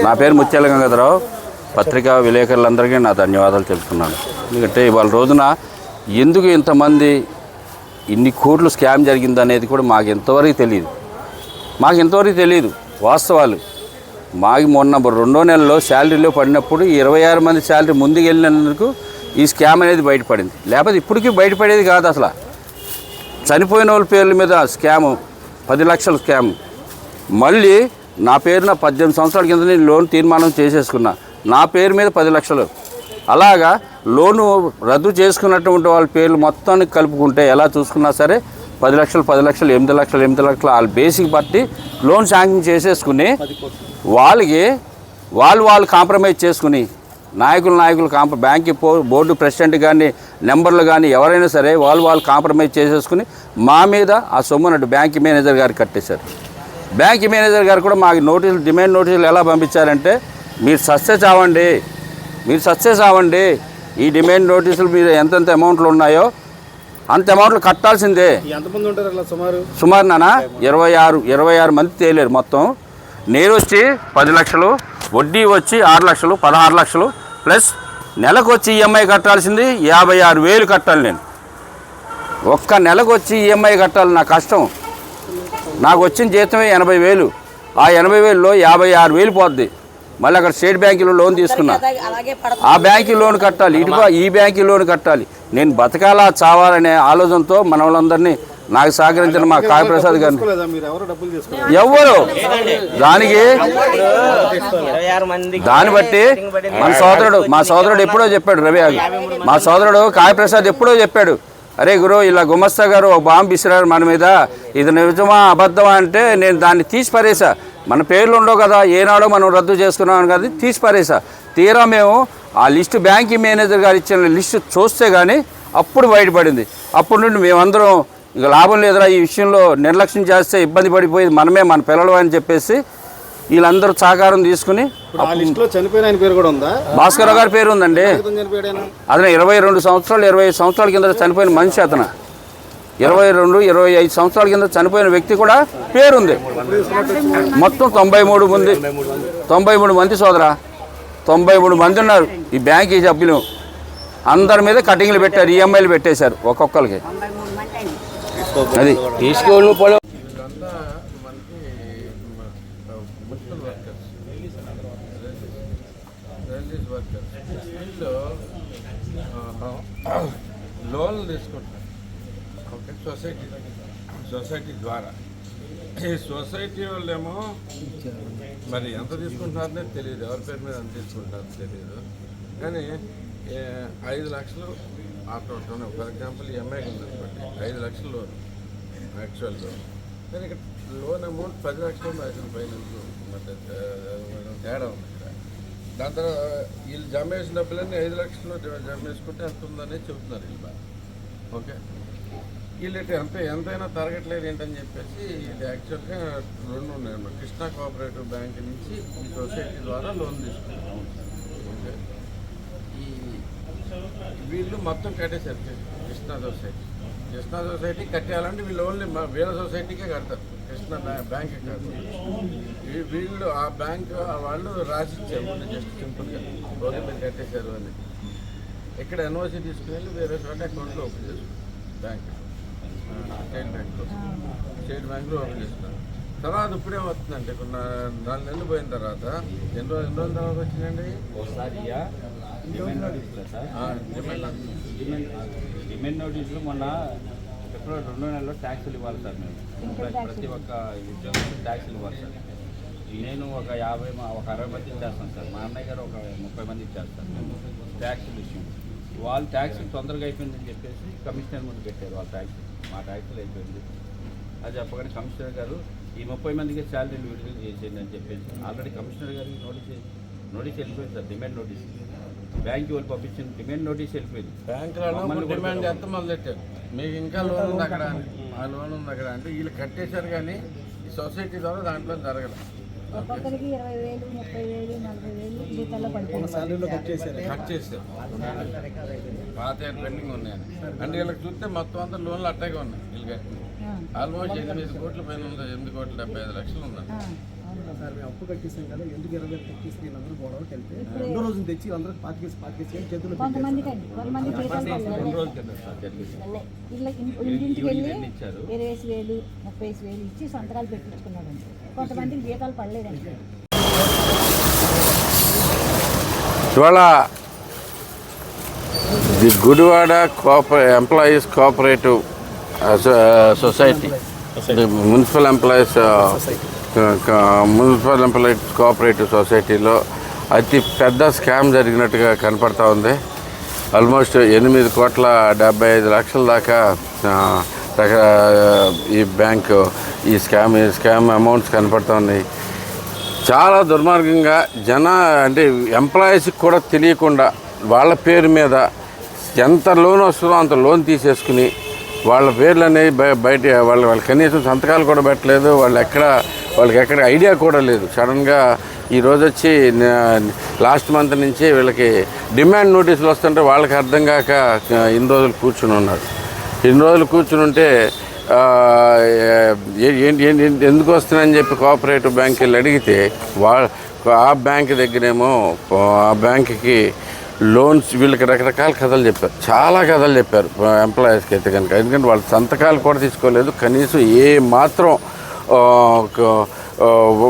నా పేరు ముత్యాల గంగాధరరావు. పత్రికా విలేకరులందరికీ నా ధన్యవాదాలు తెలుపుతున్నాను. ఎందుకంటే ఇవాళ రోజున ఎందుకు ఇంతమంది ఇన్ని కోట్లు స్కామ్ జరిగింది అనేది కూడా మాకు ఇంతవరకు తెలియదు. వాస్తవాలు మాకు మొన్న 2వ నెలలో శాలరీలో పడినప్పుడు 26 మంది శాలరీ ముందుకు వెళ్ళినందుకు ఈ స్కామ్ అనేది బయటపడింది. లేకపోతే ఇప్పటికీ బయటపడేది కాదు. అసలు చనిపోయిన వాళ్ళ పేర్ల మీద స్కాము 10 లక్షల స్కామ్. మళ్ళీ నా పేరున 18 సంవత్సరాల కింద నేను లోన్ తీర్మానం చేసేసుకున్నా. నా పేరు మీద 10 లక్షలు. అలాగా లోను రద్దు చేసుకున్నటువంటి వాళ్ళ పేర్లు మొత్తాన్ని కలుపుకుంటే ఎలా చూసుకున్నా సరే 10 లక్షలు 8 లక్షలు వాళ్ళ బేసిక్ బట్టి లోన్ శాంక్షన్ చేసేసుకుని వాళ్ళు కాంప్రమైజ్ చేసుకుని నాయకులు బ్యాంక్ బోర్డు ప్రెసిడెంట్ కానీ నెంబర్లు కానీ ఎవరైనా సరే వాళ్ళు కాంప్రమైజ్ చేసేసుకుని మా మీద ఆ సొమ్మునట్టు బ్యాంక్ మేనేజర్ గారు కట్టేశారు. బ్యాంక్ మేనేజర్ గారు కూడా మాకు డిమాండ్ నోటీసులు ఎలా పంపించారంటే మీరు సక్సెస్ అవ్వండి, ఈ డిమాండ్ నోటీసులు మీరు ఎంతెంత అమౌంట్లు ఉన్నాయో అంత అమౌంట్లు కట్టాల్సిందే. సుమారు నాన్న 26 మంది తేలేరు. మొత్తం నేను వచ్చి 10 లక్షలు, వడ్డీ వచ్చి 6 లక్షలు, 16 లక్షలు ప్లస్ నెలకు వచ్చి ఈఎంఐ కట్టాల్సింది 56,000 కట్టాలి. నేను ఒక్క నెలకు వచ్చి ఈఎంఐ కట్టాలి. నా కష్టం. నాకు వచ్చిన జీతమే 80,000. ఆ 80,000లో 56,000 పోద్ది. మళ్ళీ అక్కడ స్టేట్ బ్యాంకులో లోన్ తీసుకున్నా. ఆ బ్యాంకు లోన్ కట్టాలి, ఈ బ్యాంకు లోన్ కట్టాలి. నేను బతకాలా చావాలనే ఆలోచనతో మన వాళ్ళందరినీ నాకు సహకరించిన మా కావ్యప్రసాద్ గారిని ఎవరు దాన్ని బట్టి మా సోదరుడు ఎప్పుడో చెప్పాడు. రవి మా సోదరుడు కావ్యప్రసాద్ ఎప్పుడో చెప్పాడు, అరే గురు ఇలా గుమస్తా గారు ఒక బాంబు విసిరారు మన మీద, ఇది నిజమా అబద్ధమా అంటే నేను దాన్ని తీసి పరేసా. మన పేర్లు ఉండవు కదా, ఏనాడో మనం రద్దు చేసుకున్నాం కదా, తీసి పరేసా. తీరా మేము ఆ లిస్టు బ్యాంక్ మేనేజర్ గారు ఇచ్చిన లిస్టు చూస్తే కానీ అప్పుడు బయటపడింది. అప్పటి నుండి మేమందరం ఇక లాభం లేదురా ఈ విషయంలో, నిర్లక్ష్యం చేస్తే ఇబ్బంది పడిపోయేది మనమే, మన పిల్లలు అని చెప్పేసి వీళ్ళందరూ సహకారం తీసుకుని భాస్కర్ గారి పేరు ఉందండి. అతను 22 సంవత్సరాలు 25 సంవత్సరాల కింద చనిపోయిన మనిషి. అతను 22-25 సంవత్సరాల కింద చనిపోయిన వ్యక్తి కూడా పేరుంది. మొత్తం 93 మంది సోదరా, 93 మంది ఉన్నారు ఈ బ్యాంక్ సభ్యులు. అందరి మీద కటింగ్లు పెట్టారు, ఈఎంఐలు పెట్టేశారు ఒక్కొక్కరికి. అది తీసుకోవాలి. లోన్లు తీసుకుంటారు ఓకే, సొసైటీ ద్వారా. ఈ సొసైటీ వాళ్ళేమో మరి ఎంత తీసుకుంటున్నారనే తెలియదు, ఎవరి పేరు మీద ఎంత తీసుకుంటారో తెలియదు. కానీ 5 లక్షలు ఆటో ఫర్ ఎగ్జాంపుల్ ఎంఐ ఉందనుకోండి, 5 లక్షలు లోన్ యాక్చువల్ లోన్. కానీ ఇక్కడ లోన్ అమౌంట్ 10 లక్షలు ఫైనాన్స్ తేడా ఉంది ఇక్కడ. దాని తర్వాత వీళ్ళు జమ వేసిన డబ్బులన్నీ 5 లక్షలు జమ వేసుకుంటే ఎంత ఉందనేది చెబుతున్నారు వీళ్ళు. ఓకే, వీళ్ళు ఎంతైనా తరగట్లేదు ఏంటని చెప్పేసి ఇది యాక్చువల్గా 2 ఉన్నాయన్నమాట. కృష్ణా కోఆపరేటివ్ బ్యాంక్ నుంచి ఈ సొసైటీ ద్వారా లోన్ తీసుకున్నాం. ఓకే, వీళ్ళు మొత్తం కట్టేశారు. కృష్ణా సొసైటీ కట్టేయాలంటే వీళ్ళు ఓన్లీ వీళ్ళ సొసైటీకే కడతారు, కృష్ణా బ్యాంక్కి కడతారు. వీళ్ళు ఆ బ్యాంక్ వాళ్ళు రాసిచ్చారు జస్ట్ సింపుల్గా రోజు మీరు కట్టేశారు అని. ఇక్కడ ఎన్ఓసి తీసుకుని వేరే చోట అకౌంట్లో ఓపెన్ చేసుకున్నారు బ్యాంక్, స్టేట్ బ్యాంక్లో ఓపెన్ చేస్తున్నారు. తర్వాత ఇప్పుడే వస్తుందంటే 4 నెలలు పోయిన తర్వాత ఎన్ని రోజుల తర్వాత వచ్చిందండి డిమాండ్ నోటీసులు. మొన్న ఫిబ్రవరి 2వ నెలలో ట్యాక్సులు ఇవ్వాలి సార్. మేము ప్రతి ఒక్క ఉద్యోగం ట్యాక్సులు ఇవ్వాలి సార్. నేను ఒక 60 మంది ఇచ్చేస్తాను సార్. మా అన్నయ్య గారు ఒక 30 మంది ఇచ్చేస్తాను ట్యాక్సుల విషయం. వాళ్ళు ట్యాక్సులు తొందరగా అయిపోయిందని చెప్పేసి కమిషనర్ ముందు పెట్టారు. వాళ్ళ మా ట్యాక్సులు అయిపోయింది అది చెప్పగానే కమిషనర్ గారు ఈ 30 మందికి శాలరీలు విడుదల చేసేయండి అని చెప్పేసి ఆల్రెడీ కమిషనర్ గారికి నోటీస్ వెళ్ళిపోయింది సార్. డిమాండ్ నోటీస్ బ్యాంక్ వాళ్ళు పంపించిన డిమాండ్ నోటీస్ వెళ్ళిపోయింది. బ్యాంకులో డిమాండ్ చేస్తే మొదలెట్టారు, మీకు ఇంకా లోన్ ఉంది అక్కడ, ఆ లోన్ ఉంది అక్కడ అంటే వీళ్ళు కట్టేశారు. కానీ ఈ సొసైటీ ద్వారా దాంట్లో జరగలేదు. కట్ చేశారు పాత పెండింగ్ ఉన్నాయని. అంటే వీళ్ళకి చూస్తే మొత్తం అంతా లోన్లు అట్టాగే ఉన్నాయి. వీళ్ళకి ఆల్మోస్ట్ 8 కోట్ల పైన ఉంది. 8,75,00,000 ఉంది. సార్ మేము అప్పు కట్టేసాం కదా, ఎందుకు 20,000 కట్టేసి వీళ్ళందరూ గొడవకి వెళ్తే 2 రోజులు తెచ్చి అందరూ పాతికేసి చేతులు కొంతమందికి 2 రోజుల కింద సార్ జరిగింది. ఇంటింటికి వెళ్ళి 20,000 30,000 ఇచ్చి సంతకాలు పెట్టించుకున్నాడండి. కొంతమందికి జీతాలు పడలేదండి. ఇవాళ the Gudivada employees cooperative society, municipal employees cooperative సొసైటీలో అతి పెద్ద స్కామ్ జరిగినట్టుగా కనపడతా ఉంది. ఆల్మోస్ట్ 8,75,00,000 దాకా ఈ బ్యాంకు ఈ స్కామ్ అమౌంట్స్ కనపడతా ఉన్నాయి. చాలా దుర్మార్గంగా అంటే ఎంప్లాయీస్కి కూడా తెలియకుండా వాళ్ళ పేరు మీద ఎంత లోన్ వస్తుందో అంత లోన్ తీసేసుకుని వాళ్ళ పేర్లు అనేవి బయట వాళ్ళు కనీసం సంతకాలు కూడా పెట్టలేదు. వాళ్ళకి ఎక్కడ ఐడియా కూడా లేదు. సడన్గా ఈరోజు వచ్చి లాస్ట్ మంత్ నుంచి వీళ్ళకి డిమాండ్ నోటీసులు వస్తుంటే వాళ్ళకి అర్థం కాక ఇన్ని రోజులు కూర్చుని ఉన్నారు. ఇన్ని రోజులు కూర్చుని ఉంటే ఎందుకు వస్తున్నాయని చెప్పి కోఆపరేటివ్ బ్యాంక్ వెళ్ళి అడిగితే ఆ బ్యాంక్ దగ్గరేమో ఆ బ్యాంక్కి లోన్స్ వీళ్ళకి రకరకాల కథలు చెప్పారు. చాలా కథలు చెప్పారు ఎంప్లాయీస్కి అయితే కనుక. ఎందుకంటే వాళ్ళ సంతకాలు కూడా తీసుకోలేదు. కనీసం ఏ మాత్రం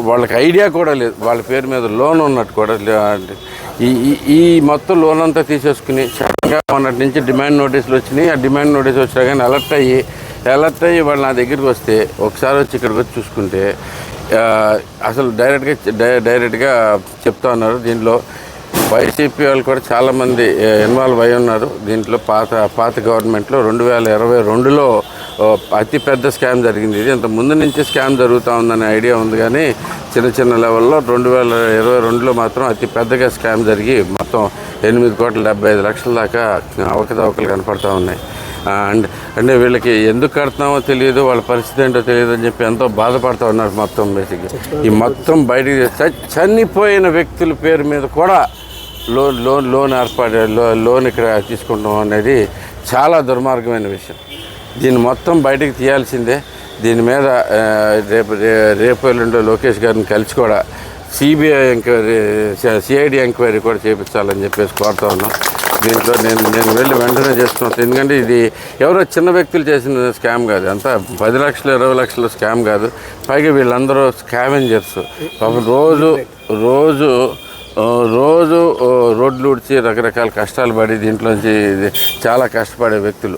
వాళ్ళకి ఐడియా కూడా లేదు. వాళ్ళ పేరు మీద లోన్ ఉన్నట్టు కూడా ఈ మొత్తం లోన్ అంతా తీసేసుకుని సడన్గా మొన్నటి నుంచి డిమాండ్ నోటీసులు వచ్చినాయి. ఆ డిమాండ్ నోటీస్ వచ్చినా కానీ అలర్ట్ అయ్యి వాళ్ళు నా దగ్గరికి వస్తే ఒకసారి వచ్చి ఇక్కడికి వచ్చి చూసుకుంటే అసలు డైరెక్ట్గా చెప్తా ఉన్నారు. దీంట్లో వైసీపీ వాళ్ళు కూడా చాలామంది ఇన్వాల్వ్ అయి ఉన్నారు. దీంట్లో పాత గవర్నమెంట్లో 2022లో అతి పెద్ద స్కామ్ జరిగింది. ఇది ఇంత ముందు నుంచి స్కామ్ జరుగుతూ ఉందనే ఐడియా ఉంది, కానీ చిన్న లెవెల్లో 2022లో మాత్రం అతి పెద్దగా స్కామ్ జరిగి మొత్తం 8,75,00,000 దాకా అవకతవకలు కనపడతా ఉన్నాయి. అంటే వీళ్ళకి ఎందుకు కడుతున్నామో తెలియదు, వాళ్ళ పరిస్థితి ఏంటో తెలియదు అని చెప్పి ఎంతో బాధపడుతూ ఉన్నారు. మొత్తం బేసిక్గా ఈ మొత్తం బయటికి చనిపోయిన వ్యక్తుల పేరు మీద కూడా లోన్ లోన్ ఇక్కడ తీసుకుంటాం అనేది చాలా దుర్మార్గమైన విషయం. దీన్ని మొత్తం బయటికి తీయాల్సిందే. దీని మీద రేపు ఎల్లుండో లోకేష్ గారిని కలిసి కూడా సిఐడి ఎంక్వైరీ కూడా చేయించాలని చెప్పేసి కోరుతా ఉన్నాం. దీంట్లో నేను వెళ్ళి వెంటనే చేసుకుంటాను. ఎందుకంటే ఇది ఎవరో చిన్న వ్యక్తులు చేసిన స్కామ్ కాదు, అంతా 10 లక్షలు 20 లక్షల స్కామ్ కాదు. పైగా వీళ్ళందరూ స్కావెంజర్స్. పాపం రోజు రోడ్లు ఉడిచి రకరకాల కష్టాలు పడి దీంట్లోంచి చాలా కష్టపడే వ్యక్తులు.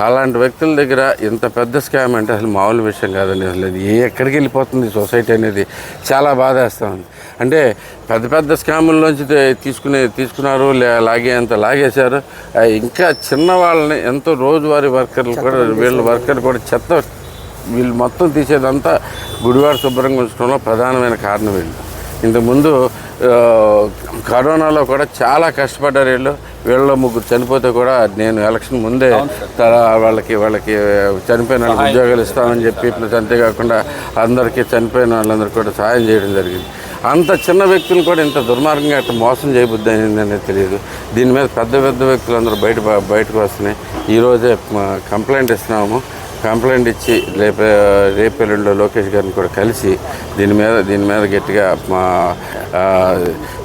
అలాంటి వ్యక్తుల దగ్గర ఇంత పెద్ద స్కామ్ అంటే అసలు మామూలు విషయం కాదండి. అసలు ఎక్కడికి వెళ్ళిపోతుంది సొసైటీ అనేది చాలా బాధేస్తూ ఉంది. అంటే పెద్ద స్కాముల్లోంచి తీసుకున్నారు, లాగేశారు. ఇంకా చిన్న వాళ్ళని ఎంతో రోజువారీ వర్కర్లు కూడా వర్కర్ కూడా వీళ్ళు మొత్తం తీసేదంతా గుడివాడ శుభ్రంగా ఉంచడంలో ప్రధానమైన కారణం వీళ్ళు. ఇంతకుముందు కరోనాలో కూడా చాలా కష్టపడ్డారు. వీళ్ళలో 3 చనిపోతే కూడా నేను ఎలక్షన్ ముందే వాళ్ళకి చనిపోయిన వాళ్ళకి ఉద్యోగాలు ఇస్తామని చెప్పి ప్లస్ అంతేకాకుండా అందరికీ చనిపోయిన వాళ్ళందరికీ కూడా సహాయం చేయడం జరిగింది. అంత చిన్న వ్యక్తులు కూడా ఇంత దుర్మార్గంగా అట్లా మోసం చేయబుద్ధి అనేది తెలియదు. దీని మీద పెద్ద వ్యక్తులు అందరూ బయటకు వస్తున్నాయి. ఈరోజే కంప్లైంట్ ఇస్తున్నాము. కంప్లైంట్ ఇచ్చి రేపు ఎల్లుండో లోకేష్ గారిని కూడా కలిసి దీని మీద గట్టిగా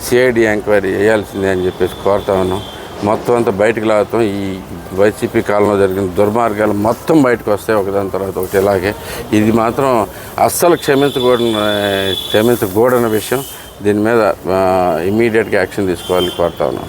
సిఐడి ఎంక్వైరీ చేయాల్సిందే అని చెప్పేసి కోరుతా ఉన్నాం. మొత్తం అంతా బయటకు లాగుతాం. ఈ వైసీపీ కాలంలో జరిగిన దుర్మార్గాలు మొత్తం బయటకు వస్తాయి ఒకదాని తర్వాత ఒకటి. ఇలాగే ఇది మాత్రం అస్సలు క్షమించకూడని విషయం. దీని మీద ఇమీడియట్గా యాక్షన్ తీసుకోవాలని కోరుతా ఉన్నాం.